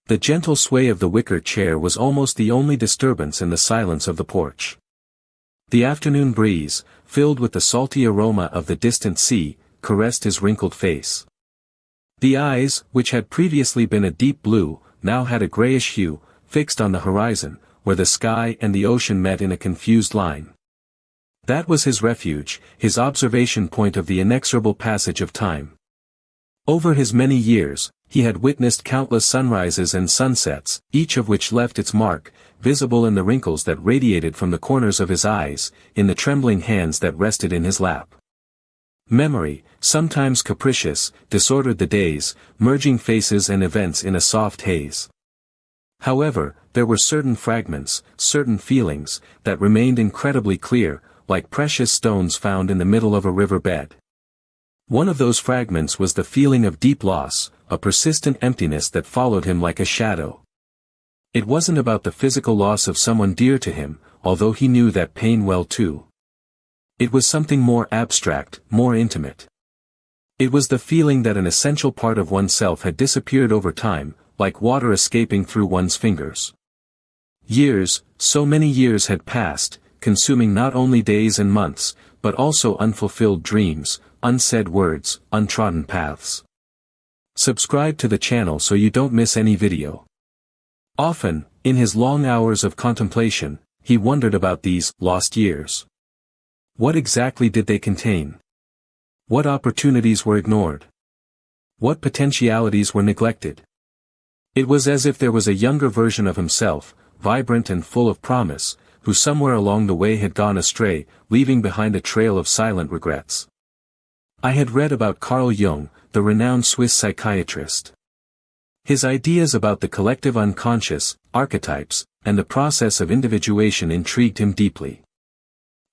The gentle sway of the wicker chair was almost the only disturbance in the silence of the porch. The afternoon breeze, filled with the salty aroma of the distant sea, caressed his wrinkled face. The eyes, which had previously been a deep blue, now had a grayish hue, fixed on the horizon, where the sky and the ocean met in a confused line. That was his refuge, his observation point of the inexorable passage of time. Over his many years, he had witnessed countless sunrises and sunsets, each of which left its mark, visible in the wrinkles that radiated from the corners of his eyes, in the trembling hands that rested in his lap. Memory, sometimes capricious, disordered the days, merging faces and events in a soft haze. However, there were certain fragments, certain feelings, that remained incredibly clear, like precious stones found in the middle of a river bed. One of those fragments was the feeling of deep loss, a persistent emptiness that followed him like a shadow. It wasn't about the physical loss of someone dear to him, although he knew that pain well too. It was something more abstract, more intimate. It was the feeling that an essential part of oneself had disappeared over time, like water escaping through one's fingers. Years, so many years had passed, consuming not only days and months, but also unfulfilled dreams, unsaid words, untrodden paths. Subscribe to the channel so you don't miss any video. Often, in his long hours of contemplation, he wondered about these lost years. What exactly did they contain? What opportunities were ignored? What potentialities were neglected? It was as if there was a younger version of himself, vibrant and full of promise, who somewhere along the way had gone astray, leaving behind a trail of silent regrets. I had read about Carl Jung, the renowned Swiss psychiatrist. His ideas about the collective unconscious, archetypes, and the process of individuation intrigued him deeply.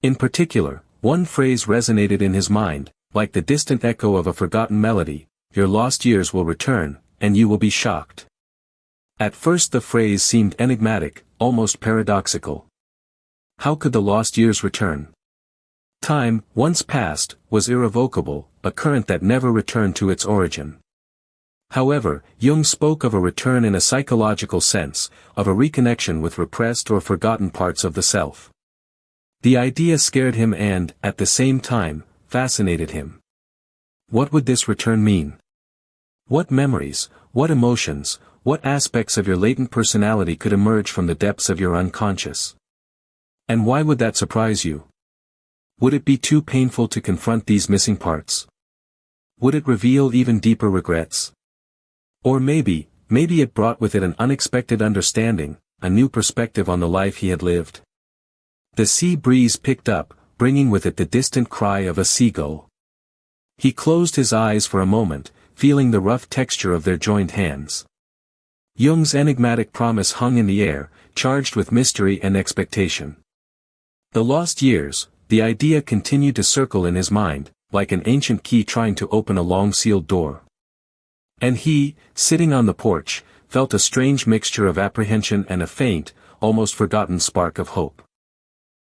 In particular, one phrase resonated in his mind, like the distant echo of a forgotten melody: "Your lost years will return, and you will be shocked." At first the phrase seemed enigmatic, almost paradoxical. How could the lost years return? Time, once past, was irrevocable, a current that never returned to its origin. However, Jung spoke of a return in a psychological sense, of a reconnection with repressed or forgotten parts of the self. The idea scared him and, at the same time, fascinated him. What would this return mean? What memories, what emotions, what aspects of your latent personality could emerge from the depths of your unconscious? And why would that surprise you? Would it be too painful to confront these missing parts? Would it reveal even deeper regrets? Or maybe it brought with it an unexpected understanding, a new perspective on the life he had lived. The sea breeze picked up, bringing with it the distant cry of a seagull. He closed his eyes for a moment, feeling the rough texture of their joined hands. Jung's enigmatic promise hung in the air, charged with mystery and expectation. The lost years, the idea continued to circle in his mind, like an ancient key trying to open a long-sealed door. And he, sitting on the porch, felt a strange mixture of apprehension and a faint, almost forgotten spark of hope.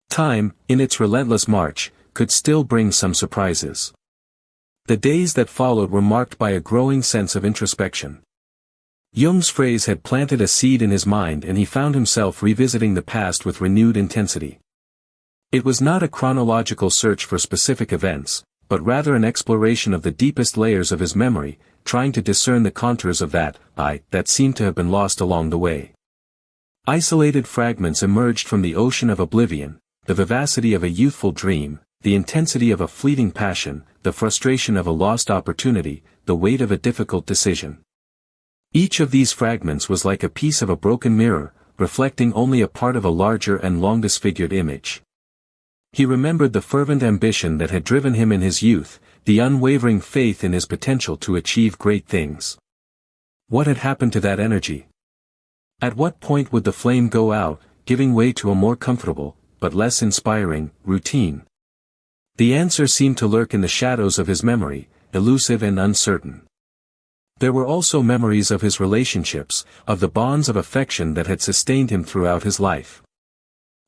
Time, in its relentless march, could still bring some surprises. The days that followed were marked by a growing sense of introspection. Jung's phrase had planted a seed in his mind and he found himself revisiting the past with renewed intensity. It was not a chronological search for specific events, but rather an exploration of the deepest layers of his memory, trying to discern the contours of that I that seemed to have been lost along the way. Isolated fragments emerged from the ocean of oblivion, the vivacity of a youthful dream, the intensity of a fleeting passion, the frustration of a lost opportunity, the weight of a difficult decision. Each of these fragments was like a piece of a broken mirror, reflecting only a part of a larger and long disfigured image. He remembered the fervent ambition that had driven him in his youth, the unwavering faith in his potential to achieve great things. What had happened to that energy? At what point would the flame go out, giving way to a more comfortable, but less inspiring, routine? The answer seemed to lurk in the shadows of his memory, elusive and uncertain. There were also memories of his relationships, of the bonds of affection that had sustained him throughout his life.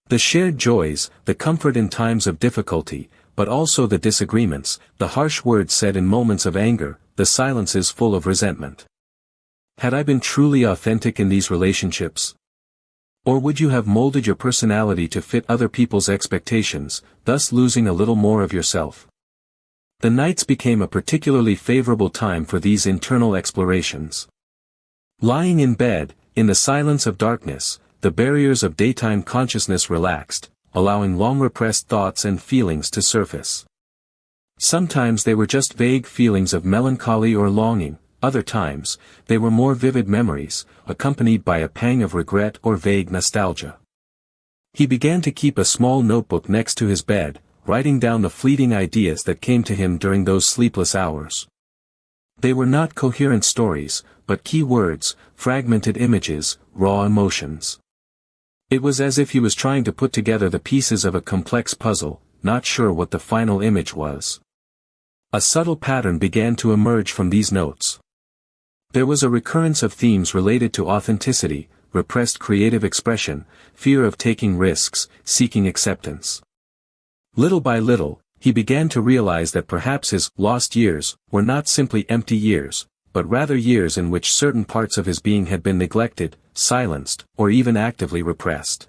The shared joys, the comfort in times of difficulty, but also the disagreements, the harsh words said in moments of anger, the silences full of resentment. Had I been truly authentic in these relationships? Or would you have molded your personality to fit other people's expectations, thus losing a little more of yourself? The nights became a particularly favorable time for these internal explorations. Lying in bed, in the silence of darkness, the barriers of daytime consciousness relaxed, allowing long-repressed thoughts and feelings to surface. Sometimes they were just vague feelings of melancholy or longing, other times, they were more vivid memories, accompanied by a pang of regret or vague nostalgia. He began to keep a small notebook next to his bed, writing down the fleeting ideas that came to him during those sleepless hours. They were not coherent stories, but key words, fragmented images, raw emotions. It was as if he was trying to put together the pieces of a complex puzzle, not sure what the final image was. A subtle pattern began to emerge from these notes. There was a recurrence of themes related to authenticity, repressed creative expression, fear of taking risks, seeking acceptance. Little by little, he began to realize that perhaps his lost years were not simply empty years, but rather years in which certain parts of his being had been neglected, silenced, or even actively repressed.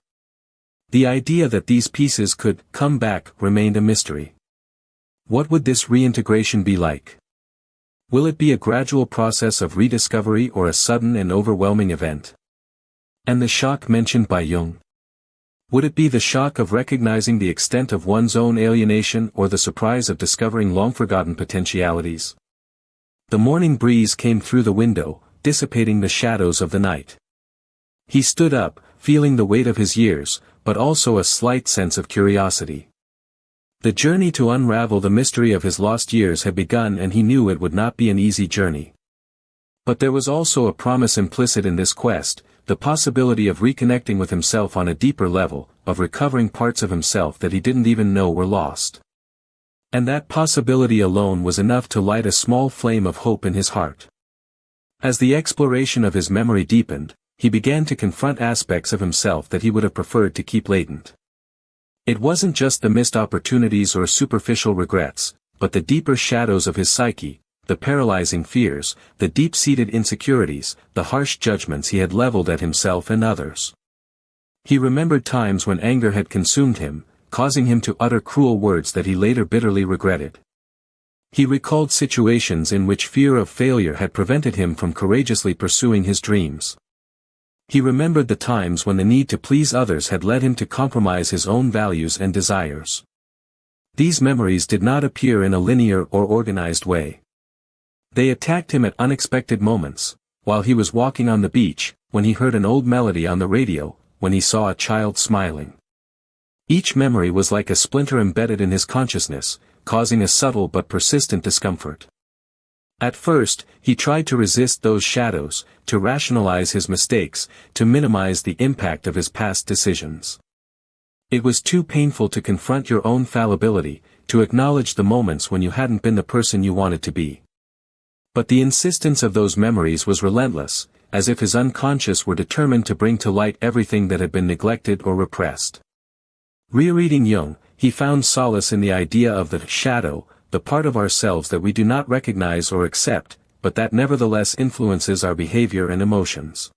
The idea that these pieces could come back remained a mystery. What would this reintegration be like? Will it be a gradual process of rediscovery or a sudden and overwhelming event? And the shock mentioned by Jung? Would it be the shock of recognizing the extent of one's own alienation or the surprise of discovering long-forgotten potentialities? The morning breeze came through the window, dissipating the shadows of the night. He stood up, feeling the weight of his years, but also a slight sense of curiosity. The journey to unravel the mystery of his lost years had begun, and he knew it would not be an easy journey. But there was also a promise implicit in this quest, the possibility of reconnecting with himself on a deeper level, of recovering parts of himself that he didn't even know were lost. And that possibility alone was enough to light a small flame of hope in his heart. As the exploration of his memory deepened, he began to confront aspects of himself that he would have preferred to keep latent. It wasn't just the missed opportunities or superficial regrets, but the deeper shadows of his psyche, the paralyzing fears, the deep-seated insecurities, the harsh judgments he had leveled at himself and others. He remembered times when anger had consumed him, causing him to utter cruel words that he later bitterly regretted. He recalled situations in which fear of failure had prevented him from courageously pursuing his dreams. He remembered the times when the need to please others had led him to compromise his own values and desires. These memories did not appear in a linear or organized way. They attacked him at unexpected moments, while he was walking on the beach, when he heard an old melody on the radio, when he saw a child smiling. Each memory was like a splinter embedded in his consciousness, causing a subtle but persistent discomfort. At first, he tried to resist those shadows, to rationalize his mistakes, to minimize the impact of his past decisions. It was too painful to confront your own fallibility, to acknowledge the moments when you hadn't been the person you wanted to be. But the insistence of those memories was relentless, as if his unconscious were determined to bring to light everything that had been neglected or repressed. Rereading Jung, he found solace in the idea of the shadow, the part of ourselves that we do not recognize or accept, but that nevertheless influences our behavior and emotions.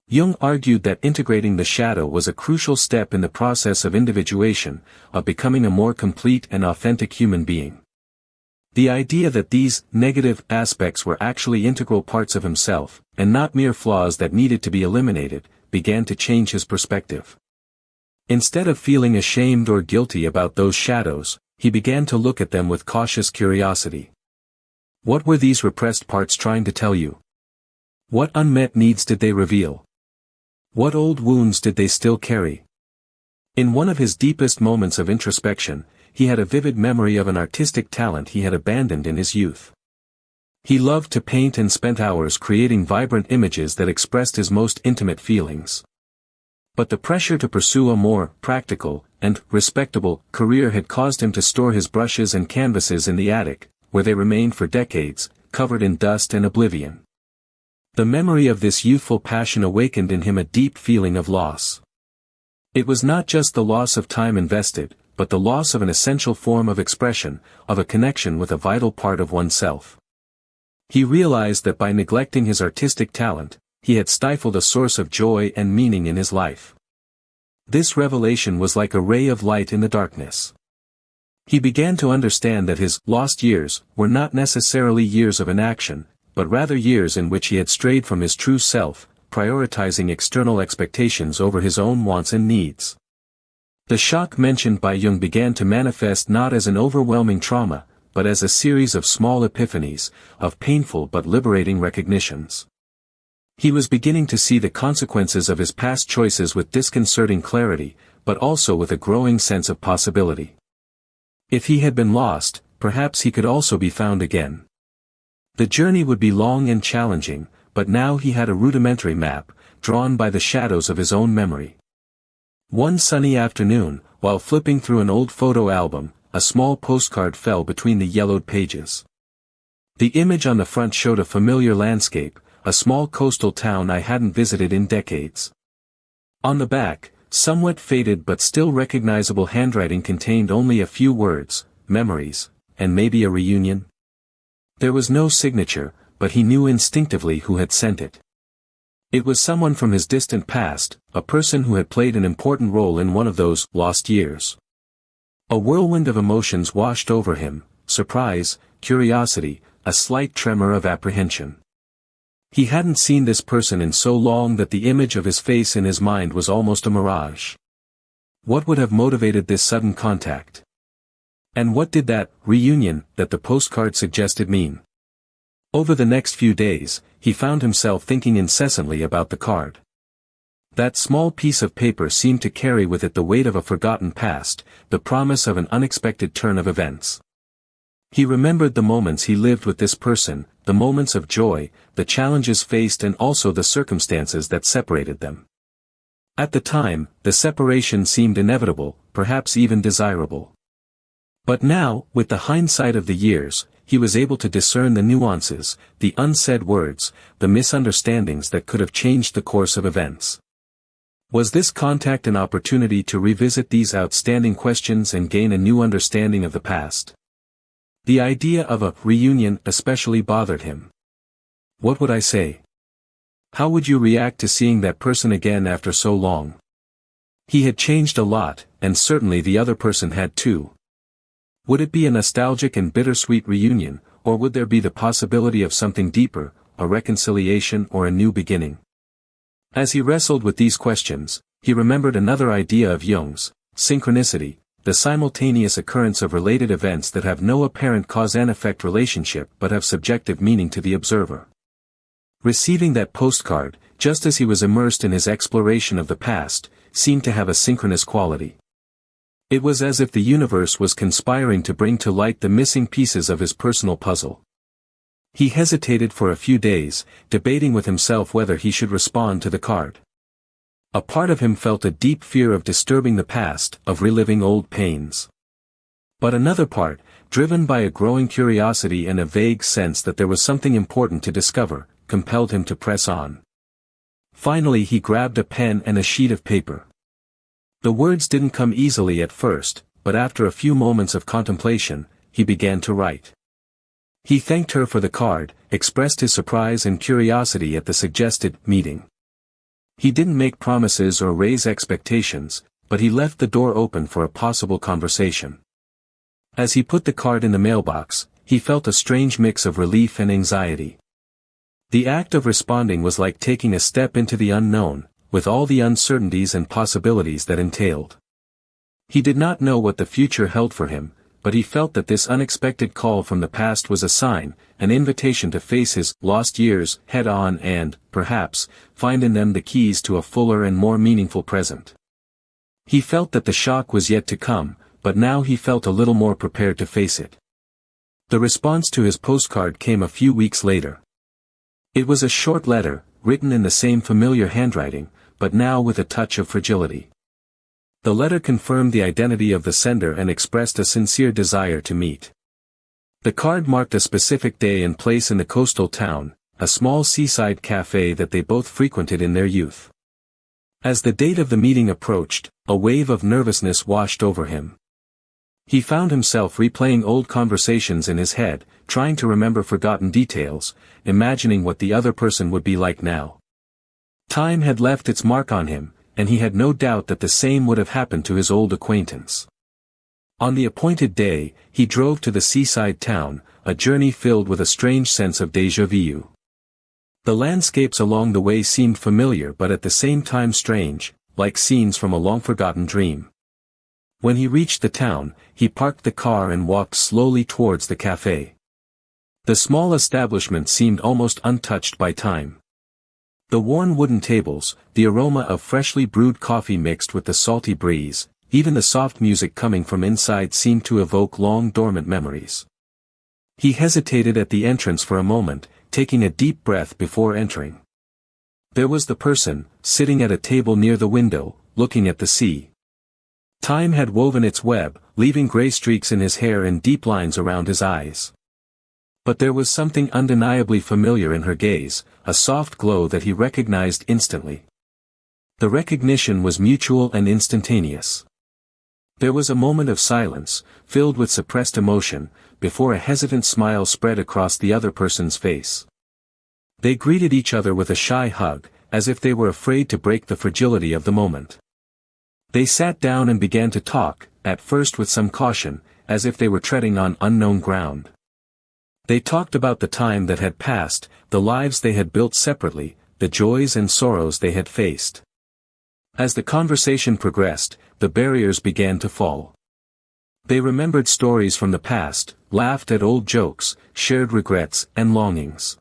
Jung argued that integrating the shadow was a crucial step in the process of individuation, of becoming a more complete and authentic human being. The idea that these negative aspects were actually integral parts of himself, and not mere flaws that needed to be eliminated, began to change his perspective. Instead of feeling ashamed or guilty about those shadows, he began to look at them with cautious curiosity. What were these repressed parts trying to tell you? What unmet needs did they reveal? What old wounds did they still carry? In one of his deepest moments of introspection, he had a vivid memory of an artistic talent he had abandoned in his youth. He loved to paint and spent hours creating vibrant images that expressed his most intimate feelings. But the pressure to pursue a more practical and respectable career had caused him to store his brushes and canvases in the attic, where they remained for decades, covered in dust and oblivion. The memory of this youthful passion awakened in him a deep feeling of loss. It was not just the loss of time invested, but the loss of an essential form of expression, of a connection with a vital part of oneself. He realized that by neglecting his artistic talent, he had stifled a source of joy and meaning in his life. This revelation was like a ray of light in the darkness. He began to understand that his lost years were not necessarily years of inaction, but rather years in which he had strayed from his true self, prioritizing external expectations over his own wants and needs. The shock mentioned by Jung began to manifest not as an overwhelming trauma, but as a series of small epiphanies, of painful but liberating recognitions. He was beginning to see the consequences of his past choices with disconcerting clarity, but also with a growing sense of possibility. If he had been lost, perhaps he could also be found again. The journey would be long and challenging, but now he had a rudimentary map, drawn by the shadows of his own memory. One sunny afternoon, while flipping through an old photo album, a small postcard fell between the yellowed pages. The image on the front showed a familiar landscape, a small coastal town I hadn't visited in decades. On the back, somewhat faded but still recognizable handwriting contained only a few words, memories, and maybe a reunion. There was no signature, but he knew instinctively who had sent it. It was someone from his distant past, a person who had played an important role in one of those lost years. A whirlwind of emotions washed over him, surprise, curiosity, a slight tremor of apprehension. He hadn't seen this person in so long that the image of his face in his mind was almost a mirage. What would have motivated this sudden contact? And what did that reunion that the postcard suggested mean? Over the next few days, he found himself thinking incessantly about the card. That small piece of paper seemed to carry with it the weight of a forgotten past, the promise of an unexpected turn of events. He remembered the moments he lived with this person, the moments of joy, the challenges faced and also the circumstances that separated them. At the time, the separation seemed inevitable, perhaps even desirable. But now, with the hindsight of the years, he was able to discern the nuances, the unsaid words, the misunderstandings that could have changed the course of events. Was this contact an opportunity to revisit these outstanding questions and gain a new understanding of the past? The idea of a reunion especially bothered him. What would I say? How would you react to seeing that person again after so long? He had changed a lot, and certainly the other person had too. Would it be a nostalgic and bittersweet reunion, or would there be the possibility of something deeper, a reconciliation or a new beginning? As he wrestled with these questions, he remembered another idea of Jung's, synchronicity, the simultaneous occurrence of related events that have no apparent cause and effect relationship but have subjective meaning to the observer. Receiving that postcard, just as he was immersed in his exploration of the past, seemed to have a synchronous quality. It was as if the universe was conspiring to bring to light the missing pieces of his personal puzzle. He hesitated for a few days, debating with himself whether he should respond to the card. A part of him felt a deep fear of disturbing the past, of reliving old pains. But another part, driven by a growing curiosity and a vague sense that there was something important to discover, compelled him to press on. Finally he grabbed a pen and a sheet of paper. The words didn't come easily at first, but after a few moments of contemplation, he began to write. He thanked her for the card, expressed his surprise and curiosity at the suggested meeting. He didn't make promises or raise expectations, but he left the door open for a possible conversation. As he put the card in the mailbox, he felt a strange mix of relief and anxiety. The act of responding was like taking a step into the unknown, with all the uncertainties and possibilities that entailed. He did not know what the future held for him, but he felt that this unexpected call from the past was a sign, an invitation to face his lost years head-on and, perhaps, find in them the keys to a fuller and more meaningful present. He felt that the shock was yet to come, but now he felt a little more prepared to face it. The response to his postcard came a few weeks later. It was a short letter, written in the same familiar handwriting, but now with a touch of fragility. The letter confirmed the identity of the sender and expressed a sincere desire to meet. The card marked a specific day and place in the coastal town, a small seaside cafe that they both frequented in their youth. As the date of the meeting approached, a wave of nervousness washed over him. He found himself replaying old conversations in his head, trying to remember forgotten details, imagining what the other person would be like now. Time had left its mark on him, and he had no doubt that the same would have happened to his old acquaintance. On the appointed day, he drove to the seaside town, a journey filled with a strange sense of déjà vu. The landscapes along the way seemed familiar but at the same time strange, like scenes from a long-forgotten dream. When he reached the town, he parked the car and walked slowly towards the café. The small establishment seemed almost untouched by time. The worn wooden tables, the aroma of freshly brewed coffee mixed with the salty breeze, even the soft music coming from inside seemed to evoke long dormant memories. He hesitated at the entrance for a moment, taking a deep breath before entering. There was the person, sitting at a table near the window, looking at the sea. Time had woven its web, leaving gray streaks in his hair and deep lines around his eyes. But there was something undeniably familiar in her gaze, a soft glow that he recognized instantly. The recognition was mutual and instantaneous. There was a moment of silence, filled with suppressed emotion, before a hesitant smile spread across the other person's face. They greeted each other with a shy hug, as if they were afraid to break the fragility of the moment. They sat down and began to talk, at first with some caution, as if they were treading on unknown ground. They talked about the time that had passed, the lives they had built separately, the joys and sorrows they had faced. As the conversation progressed, the barriers began to fall. They remembered stories from the past, laughed at old jokes, shared regrets and longings.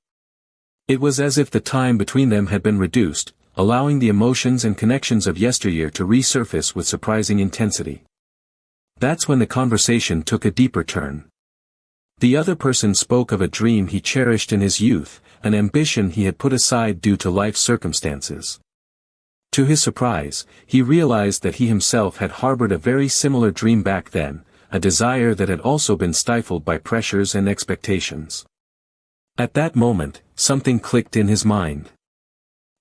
It was as if the time between them had been reduced, allowing the emotions and connections of yesteryear to resurface with surprising intensity. That's when the conversation took a deeper turn. The other person spoke of a dream he cherished in his youth, an ambition he had put aside due to life circumstances. To his surprise, he realized that he himself had harbored a very similar dream back then, a desire that had also been stifled by pressures and expectations. At that moment, something clicked in his mind.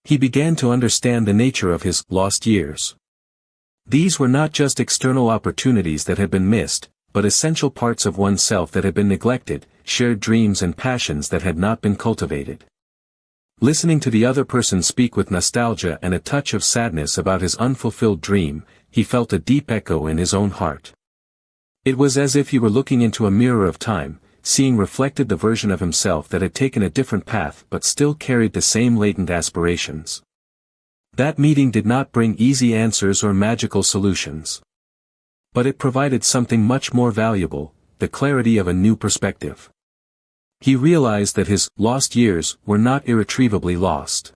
He began to understand the nature of his lost years. These were not just external opportunities that had been missed, but essential parts of oneself that had been neglected, shared dreams and passions that had not been cultivated. Listening to the other person speak with nostalgia and a touch of sadness about his unfulfilled dream, he felt a deep echo in his own heart. It was as if he were looking into a mirror of time, seeing reflected the version of himself that had taken a different path but still carried the same latent aspirations. That meeting did not bring easy answers or magical solutions. But it provided something much more valuable, the clarity of a new perspective. He realized that his lost years were not irretrievably lost.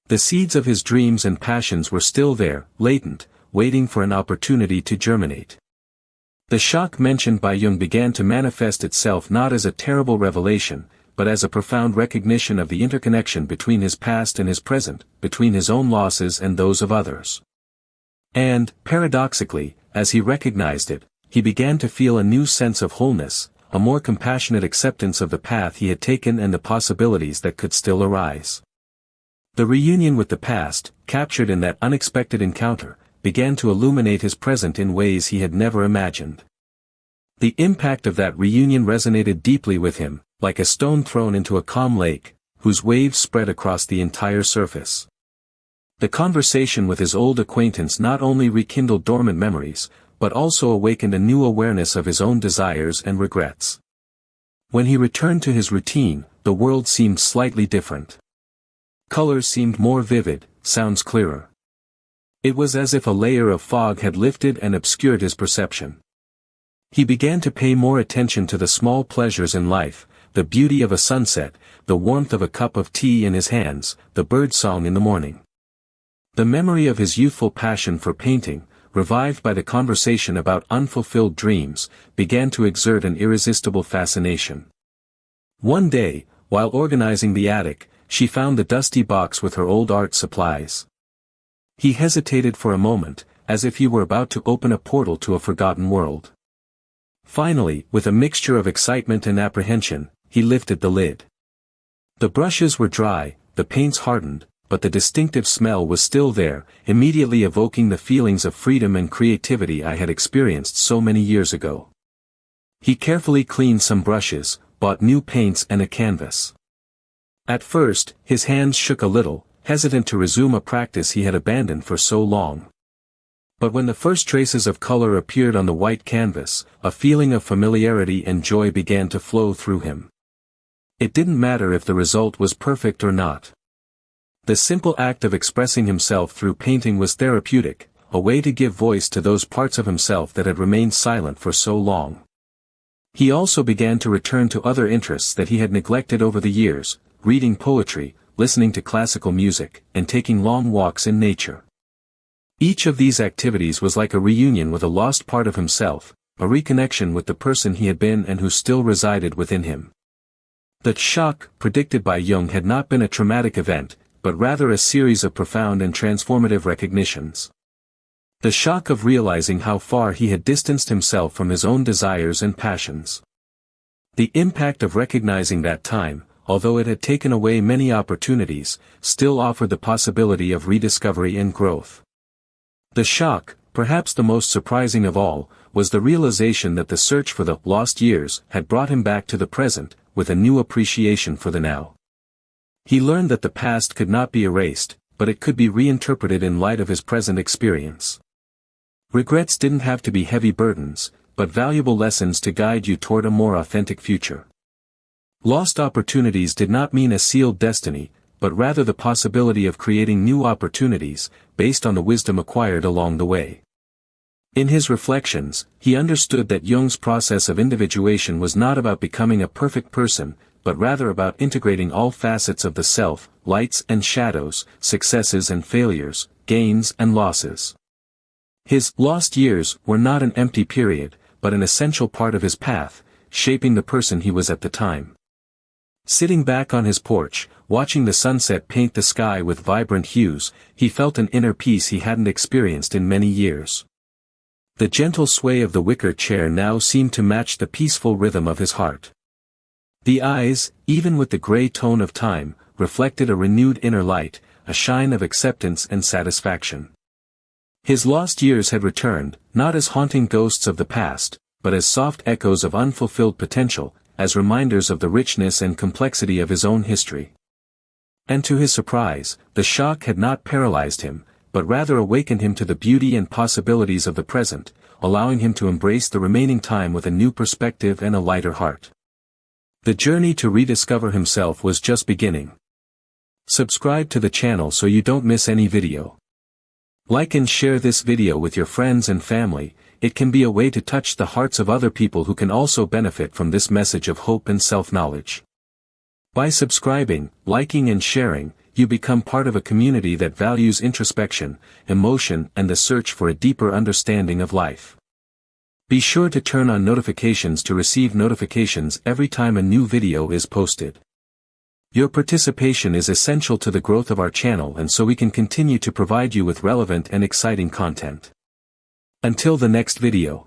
The seeds of his dreams and passions were still there, latent, waiting for an opportunity to germinate. The shock mentioned by Jung began to manifest itself not as a terrible revelation, but as a profound recognition of the interconnection between his past and his present, between his own losses and those of others. And, paradoxically, as he recognized it, he began to feel a new sense of wholeness, a more compassionate acceptance of the path he had taken and the possibilities that could still arise. The reunion with the past, captured in that unexpected encounter, began to illuminate his present in ways he had never imagined. The impact of that reunion resonated deeply with him, like a stone thrown into a calm lake, whose waves spread across the entire surface. The conversation with his old acquaintance not only rekindled dormant memories, but also awakened a new awareness of his own desires and regrets. When he returned to his routine, the world seemed slightly different. Colors seemed more vivid, sounds clearer. It was as if a layer of fog had lifted and obscured his perception. He began to pay more attention to the small pleasures in life, the beauty of a sunset, the warmth of a cup of tea in his hands, the birdsong in the morning. The memory of his youthful passion for painting, revived by the conversation about unfulfilled dreams, began to exert an irresistible fascination. One day, while organizing the attic, she found the dusty box with her old art supplies. He hesitated for a moment, as if he were about to open a portal to a forgotten world. Finally, with a mixture of excitement and apprehension, he lifted the lid. The brushes were dry, the paints hardened, but the distinctive smell was still there, immediately evoking the feelings of freedom and creativity I had experienced so many years ago. He carefully cleaned some brushes, bought new paints and a canvas. At first, his hands shook a little, hesitant to resume a practice he had abandoned for so long. But when the first traces of color appeared on the white canvas, a feeling of familiarity and joy began to flow through him. It didn't matter if the result was perfect or not. The simple act of expressing himself through painting was therapeutic, a way to give voice to those parts of himself that had remained silent for so long. He also began to return to other interests that he had neglected over the years, reading poetry, listening to classical music, and taking long walks in nature. Each of these activities was like a reunion with a lost part of himself, a reconnection with the person he had been and who still resided within him. The shock, predicted by Jung, had not been a traumatic event, but rather a series of profound and transformative recognitions. The shock of realizing how far he had distanced himself from his own desires and passions. The impact of recognizing that time, although it had taken away many opportunities, still offered the possibility of rediscovery and growth. The shock, perhaps the most surprising of all, was the realization that the search for the lost years had brought him back to the present, with a new appreciation for the now. He learned that the past could not be erased, but it could be reinterpreted in light of his present experience. Regrets didn't have to be heavy burdens, but valuable lessons to guide you toward a more authentic future. Lost opportunities did not mean a sealed destiny, but rather the possibility of creating new opportunities, based on the wisdom acquired along the way. In his reflections, he understood that Jung's process of individuation was not about becoming a perfect person, but rather about integrating all facets of the self, lights and shadows, successes and failures, gains and losses. His lost years were not an empty period, but an essential part of his path, shaping the person he was at the time. Sitting back on his porch, watching the sunset paint the sky with vibrant hues, he felt an inner peace he hadn't experienced in many years. The gentle sway of the wicker chair now seemed to match the peaceful rhythm of his heart. The eyes, even with the gray tone of time, reflected a renewed inner light, a shine of acceptance and satisfaction. His lost years had returned, not as haunting ghosts of the past, but as soft echoes of unfulfilled potential, as reminders of the richness and complexity of his own history. And to his surprise, the shock had not paralyzed him, but rather awakened him to the beauty and possibilities of the present, allowing him to embrace the remaining time with a new perspective and a lighter heart. The journey to rediscover himself was just beginning. Subscribe to the channel so you don't miss any video. Like and share this video with your friends and family. It can be a way to touch the hearts of other people who can also benefit from this message of hope and self-knowledge. By subscribing, liking and sharing, you become part of a community that values introspection, emotion and the search for a deeper understanding of life. Be sure to turn on notifications to receive notifications every time a new video is posted. Your participation is essential to the growth of our channel and so we can continue to provide you with relevant and exciting content. Until the next video.